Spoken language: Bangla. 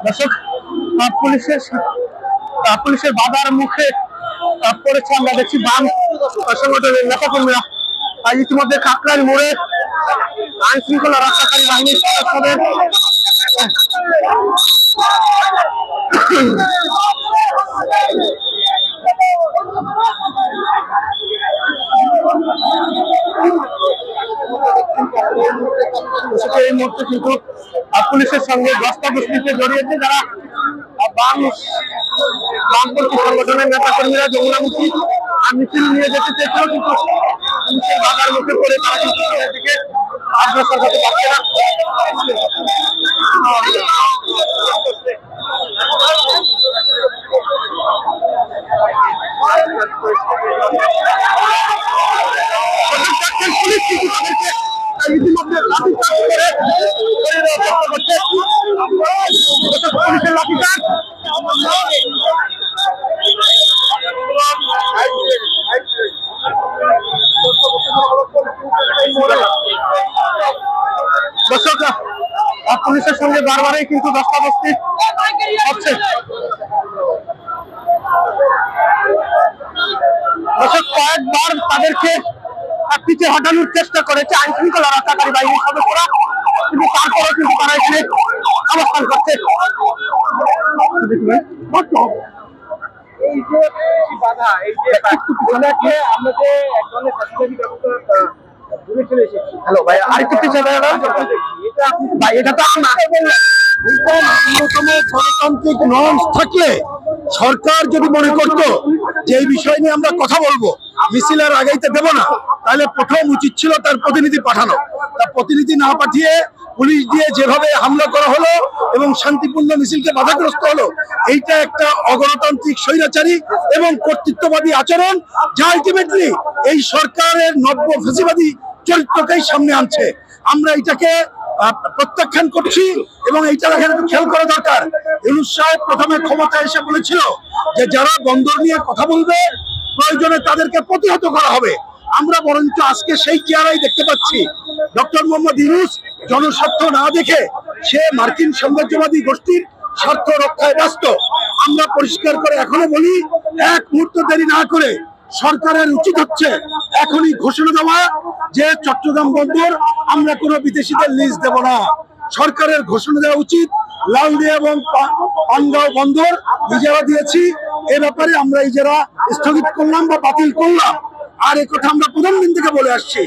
দর্শক, পুলিশের বাধার মুখে পড়েছে। আমরা দেখছি বাম সংগঠনের নেতাকর্মীরা ইতিমধ্যে কাকরাইল মোড়ে আইন শৃঙ্খলা রক্ষাকারী বাহিনীর সদস্যদের এই মুহূর্তে কিন্তু পুলিশের সঙ্গে ধস্তাধস্তিতে জড়িয়েছে যারা বামপন্থী সংগঠনের নেতা কর্মীরা যমুনামুখী মিছিল নিয়ে যেতে চেয়েছিল, কিন্তু পুলিশের বাধার মুখে পড়ে তারা কিন্তু দিকে অগ্রসর হতে পারছে না। পুলিশ কিন্তু তাদেরকে ইতিমধ্যে পুলিশের লাঠিচার্জ দর্শক, পুলিশের সঙ্গে বারবারই কিন্তু ধস্তাধস্তি হচ্ছে। দর্শক, কয়েকবার তাদেরকে পিছিয়ে হটানোর চেষ্টা করেছে আইন শৃঙ্খলা রক্ষাকারী বাহিনীর সদস্যরা, কিন্তু তারপরেও কিন্তু তারা এখানে অবস্থান করছে। এই যে বাধা, এই যে আমরা যে এক ধরনের শাসনবাদী ব্যবস্থা দূরে চলে এসেছি। হ্যালো ভাই, আরেকটু পিছিয়ে ভাই, এটা তো ন্যূনতম গণতান্ত্রিক নর্মস থাকলে সরকার যদি মনে করতো যে এই বিষয় নিয়ে আমরা কথা বলবো, মিছিল আর আগাইতে দেব না, তাহলে প্রথম উচিত ছিল তার প্রতিনিধি পাঠানো। তার প্রতিনিধি না পাঠিয়ে পুলিশ দিয়ে যেভাবে হামলা করা হলো এবং শান্তিপূর্ণ মিছিলকে বাধাগ্রস্ত হলো, এইটা একটা অগণতান্ত্রিক স্বৈরাচারী এবং কর্তৃত্ববাদী আচরণ, যা আলটিমেটলি এই সরকারের নব্য ফ্যাসিবাদী চরিত্রকেই সামনে আনছে। আমরা এটাকে প্রত্যাখ্যান করছি এবং এইটার এখানে খেয়াল করা দরকার। ইউনূস সাহেব প্রথমে ক্ষমতা এসে বলেছিল যে যারা বন্দর নিয়ে কথা বলবে প্রয়োজনে তাদেরকে প্রতিহত করা হবে। আমরা বরঞ্চ আজকে সেই চেহারাই দেখতে পাচ্ছি। ডক্টর মোহাম্মদ ইউনূস জনস্বার্থ না দেখে সে মার্কিন সাম্রাজ্যবাদী গোষ্ঠীর স্বার্থ রক্ষায় ব্যস্ত। আমরা পরিষ্কার করে এখনো বলি, এক মুহূর্ত দেরি না করে সরকারের উচিত হচ্ছে এখনই ঘোষণা দেওয়া যে চট্টগ্রাম বন্দর আমরা কোনো বিদেশিদের লিজ দেব না। সরকারের ঘোষণা দেওয়া উচিত লালদিয়া এবং পানগাঁও বন্দর ইজারা দিয়েছি, এ ব্যাপারে আমরা ইজারা স্থগিত করলাম বা বাতিল করলাম। আর এ কথা আমরা প্রথম দিন থেকে বলে আসছি।